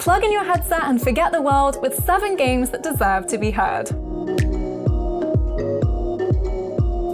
Plug in your headset and forget the world with 7 games that deserve to be heard.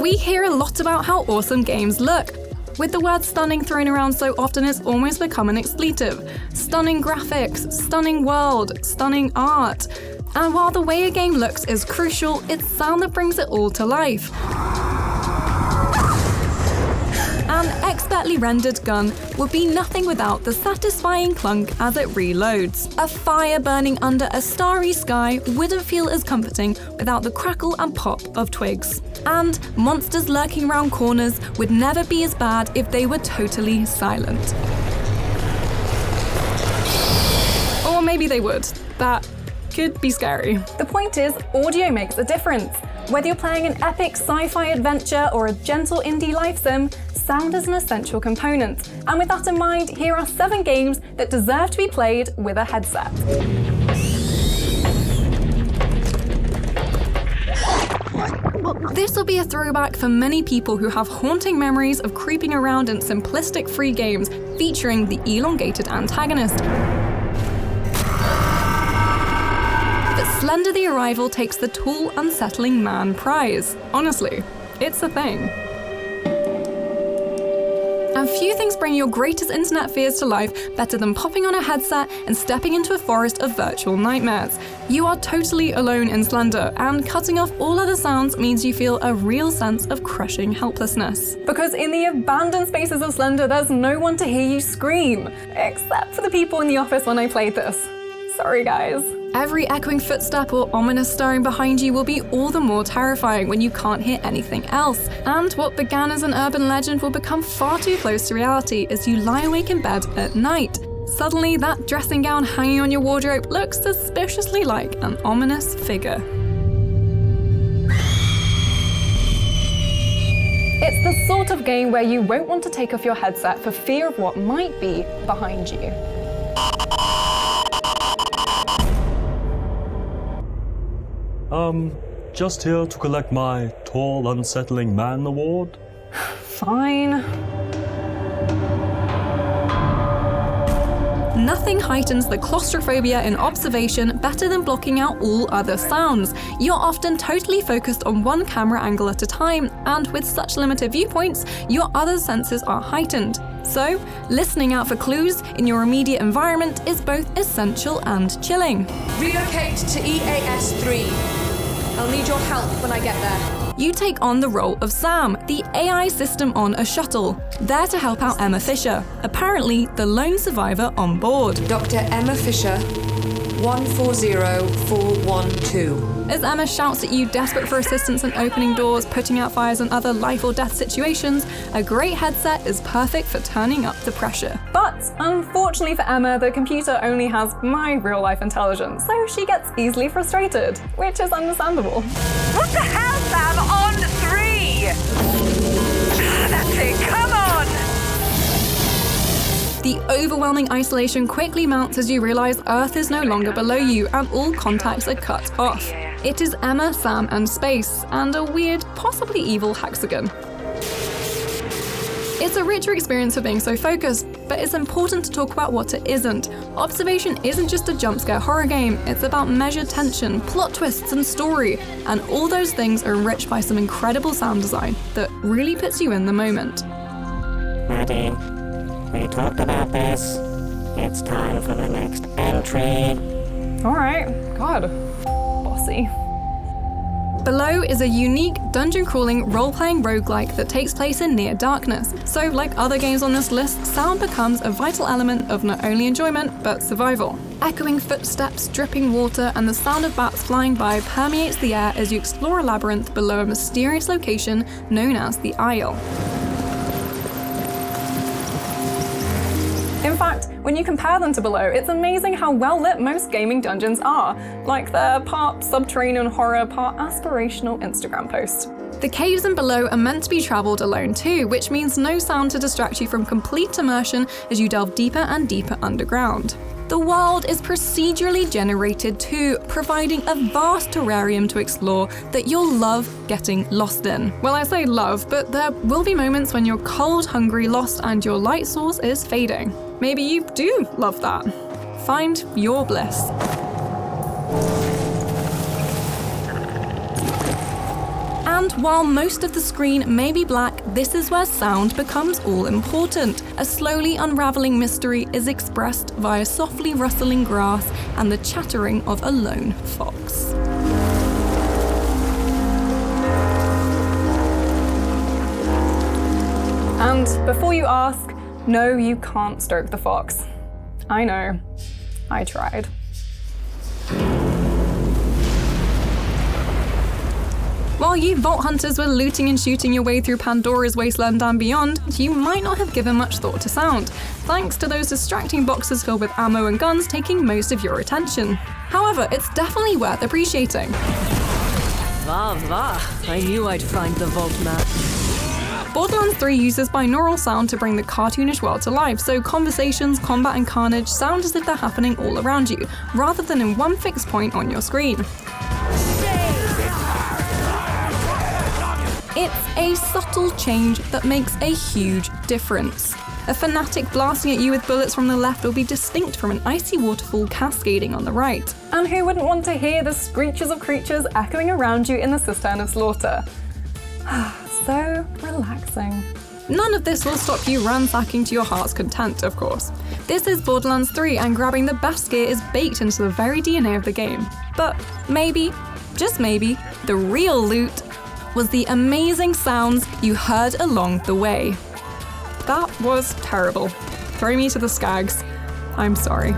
We hear a lot about how awesome games look, with the word stunning thrown around so often it's almost become an expletive. Stunning graphics, stunning world, stunning art. And while the way a game looks is crucial, it's sound that brings it all to life. An expertly rendered gun would be nothing without the satisfying clunk as it reloads. A fire burning under a starry sky wouldn't feel as comforting without the crackle and pop of twigs. And monsters lurking around corners would never be as bad if they were totally silent. Or maybe they would. That could be scary. The point is, audio makes a difference. Whether you're playing an epic sci-fi adventure or a gentle indie life sim, sound is an essential component. And with that in mind, here are 7 games that deserve to be played with a headset. This will be a throwback for many people who have haunting memories of creeping around in simplistic free games featuring the elongated antagonist. But Slender the Arrival takes the tall, unsettling man prize. Honestly, it's a thing. And few things bring your greatest internet fears to life better than popping on a headset and stepping into a forest of virtual nightmares. You are totally alone in Slender, and cutting off all other sounds means you feel a real sense of crushing helplessness. Because in the abandoned spaces of Slender, there's no one to hear you scream, except for the people in the office when I played this. Sorry guys. Every echoing footstep or ominous stirring behind you will be all the more terrifying when you can't hear anything else. And what began as an urban legend will become far too close to reality as you lie awake in bed at night. Suddenly, that dressing gown hanging on your wardrobe looks suspiciously like an ominous figure. It's the sort of game where you won't want to take off your headset for fear of what might be behind you. Just here to collect my Tall Unsettling Man award? Fine. Nothing heightens the claustrophobia in observation better than blocking out all other sounds. You're often totally focused on one camera angle at a time, and with such limited viewpoints, your other senses are heightened. So, listening out for clues in your immediate environment is both essential and chilling. Relocate to EAS 3. I'll need your help when I get there. You take on the role of Sam, the AI system on a shuttle, there to help out Emma Fisher, apparently the lone survivor on board. Dr. Emma Fisher, 140412. As Emma shouts at you, desperate for assistance in opening doors, putting out fires, and other life or death situations, a great headset is perfect for turning up the pressure. But unfortunately for Emma, the computer only has my real-life intelligence, so she gets easily frustrated, which is understandable. What the hell, Sam? On 3! That's it, come on! The overwhelming isolation quickly mounts as you realize Earth is no longer below you and all contacts are cut off. It is Emma, Sam, and space, and a weird, possibly evil hexagon. It's a richer experience for being so focused, but it's important to talk about what it isn't. Observation isn't just a jump scare horror game, it's about measured tension, plot twists, and story, and all those things are enriched by some incredible sound design that really puts you in the moment. Maddie, we talked about this. It's time for the next entry. Alright, God, bossy. Below is a unique dungeon-crawling role-playing roguelike that takes place in near darkness. So, like other games on this list, sound becomes a vital element of not only enjoyment, but survival. Echoing footsteps, dripping water, and the sound of bats flying by permeates the air as you explore a labyrinth below a mysterious location known as the Isle. In fact, when you compare them to Below, it's amazing how well lit most gaming dungeons are. Like they're part subterranean horror, part aspirational Instagram post. The caves in Below are meant to be traveled alone too, which means no sound to distract you from complete immersion as you delve deeper and deeper underground. The world is procedurally generated too, providing a vast terrarium to explore that you'll love getting lost in. Well, I say love, but there will be moments when you're cold, hungry, lost, and your light source is fading. Maybe you do love that. find your bliss. And while most of the screen may be black, this is where sound becomes all important. A slowly unraveling mystery is expressed via softly rustling grass and the chattering of a lone fox. And before you ask, no, you can't stroke the fox. I know, I tried. While you Vault Hunters were looting and shooting your way through Pandora's wasteland and beyond, you might not have given much thought to sound, thanks to those distracting boxes filled with ammo and guns taking most of your attention. However, it's definitely worth appreciating. I knew I'd find the vault map. Borderlands 3 uses binaural sound to bring the cartoonish world to life, so conversations, combat and carnage sound as if they're happening all around you, rather than in one fixed point on your screen. It's a subtle change that makes a huge difference. A fanatic blasting at you with bullets from the left will be distinct from an icy waterfall cascading on the right. And who wouldn't want to hear the screeches of creatures echoing around you in the cistern of slaughter? So relaxing. None of this will stop you ransacking to your heart's content, of course. This is Borderlands 3 and grabbing the best gear is baked into the very DNA of the game. But maybe, just maybe, the real loot was the amazing sounds you heard along the way. That was terrible. Throw me to the skags. I'm sorry.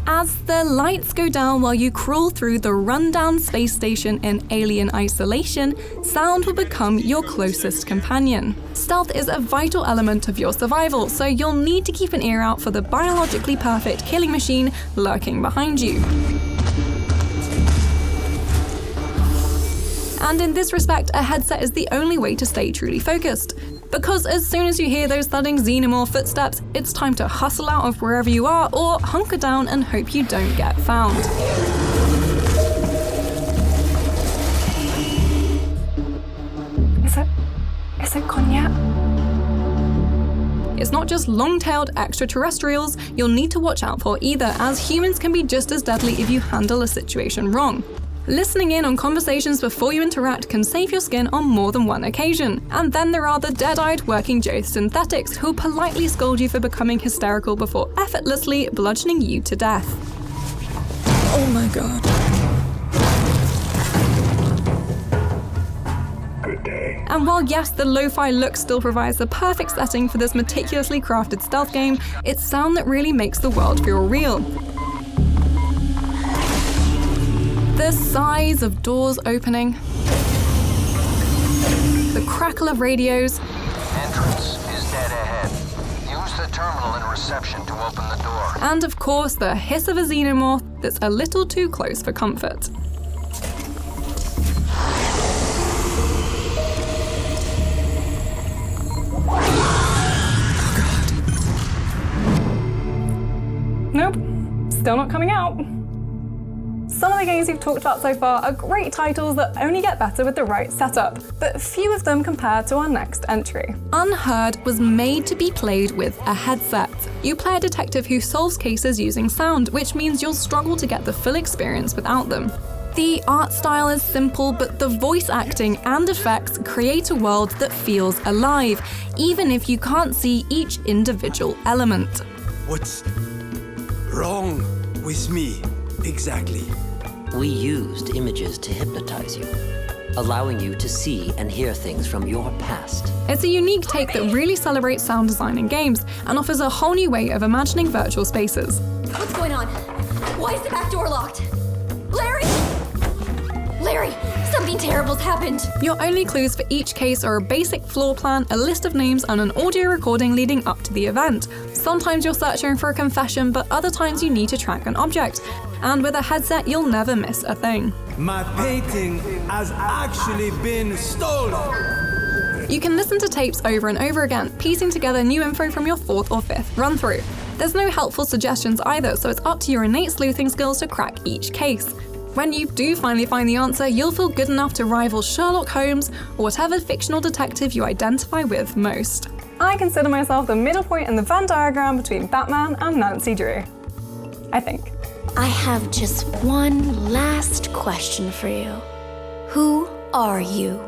As the lights go down while you crawl through the rundown space station in alien isolation, sound will become your closest companion. Stealth is a vital element of your survival, so you'll need to keep an ear out for the biologically perfect killing machine lurking behind you. And in this respect, a headset is the only way to stay truly focused. Because as soon as you hear those thudding xenomorph footsteps, it's time to hustle out of wherever you are or hunker down and hope you don't get found. Is it gone yet? It's not just long-tailed extraterrestrials you'll need to watch out for either, as humans can be just as deadly if you handle a situation wrong. Listening in on conversations before you interact can save your skin on more than one occasion. And then there are the dead-eyed working Joe synthetics who'll politely scold you for becoming hysterical before effortlessly bludgeoning you to death. Oh my god. Good day. And while yes, the lo-fi look still provides the perfect setting for this meticulously crafted stealth game, it's sound that really makes the world feel real. The sighs of doors opening, the crackle of radios, Entrance is dead ahead. Use the terminal in reception to open the door. and of course the hiss of a xenomorph that's a little too close for comfort. Nope, still not coming out. Some of the games we've talked about so far are great titles that only get better with the right setup, but few of them compare to our next entry. Unheard was made to be played with a headset. You play a detective who solves cases using sound, which means you'll struggle to get the full experience without them. The art style is simple, but the voice acting and effects create a world that feels alive, even if you can't see each individual element. What's wrong with me, exactly? We used images to hypnotize you, allowing you to see and hear things from your past. It's a unique take that really celebrates sound design in games and offers a whole new way of imagining virtual spaces. What's going on? Why is the back door locked? Larry! Larry, something terrible's happened. Your only clues for each case are a basic floor plan, a list of names, and an audio recording leading up to the event. Sometimes you're searching for a confession, but other times you need to track an object. And with a headset, you'll never miss a thing. My painting has actually been stolen! You can listen to tapes over and over again, piecing together new info from your 4th or 5th run-through. There's no helpful suggestions either, so it's up to your innate sleuthing skills to crack each case. When you do finally find the answer, you'll feel good enough to rival Sherlock Holmes or whatever fictional detective you identify with most. I consider myself the middle point in the Venn diagram between Batman and Nancy Drew. I think. I have just one last question for you. Who are you?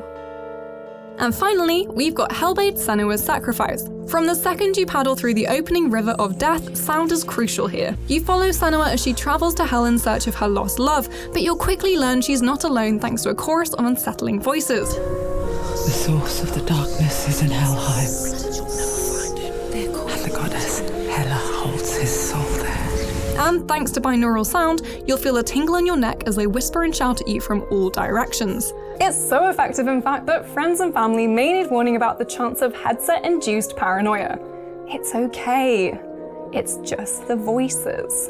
And finally, we've got Hellblade Senua's Sacrifice. From the second you paddle through the opening river of death, sound is crucial here. You follow Senua as she travels to hell in search of her lost love, but you'll quickly learn she's not alone thanks to a chorus of unsettling voices. The source of the darkness is in Helheim, and the goddess Hela holds his soul there. And thanks to binaural sound, you'll feel a tingle in your neck as they whisper and shout at you from all directions. It's so effective, in fact, that friends and family may need warning about the chance of headset-induced paranoia. It's okay. It's just the voices.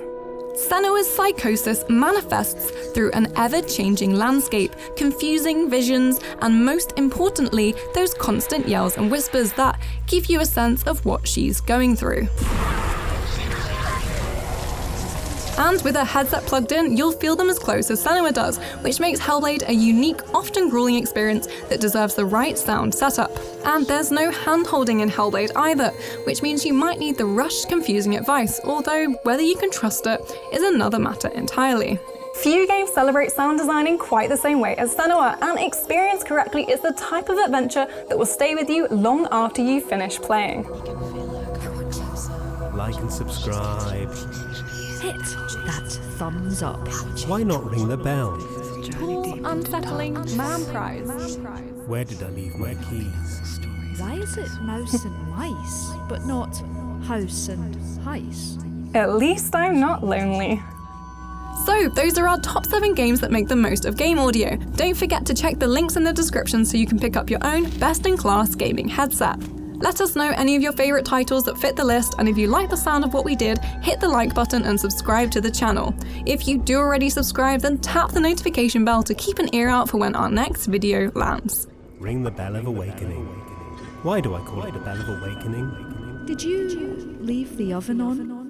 Senua's psychosis manifests through an ever-changing landscape, confusing visions, and most importantly, those constant yells and whispers that give you a sense of what she's going through. And with a headset plugged in, you'll feel them as close as Senua does, which makes Hellblade a unique, often grueling experience that deserves the right sound setup. And there's no hand-holding in Hellblade either, which means you might need the rushed, confusing advice, although whether you can trust it is another matter entirely. Few games celebrate sound design in quite the same way as Senua, and experienced correctly, it's the type of adventure that will stay with you long after you finish playing. Like and subscribe. Hit that thumbs up. Why not ring the bell? Cool, unsettling man prize. Where did I leave my keys? Why is it mouse and mice, but not house and heist? At least I'm not lonely. So, those are our top 7 games that make the most of game audio. Don't forget to check the links in the description so you can pick up your own best-in-class gaming headset. Let us know any of your favourite titles that fit the list, and if you like the sound of what we did, hit the like button and subscribe to the channel. If you do already subscribe, then tap the notification bell to keep an ear out for when our next video lands. Ring the bell of awakening. Why do I call it the bell of awakening? Did you leave the oven on?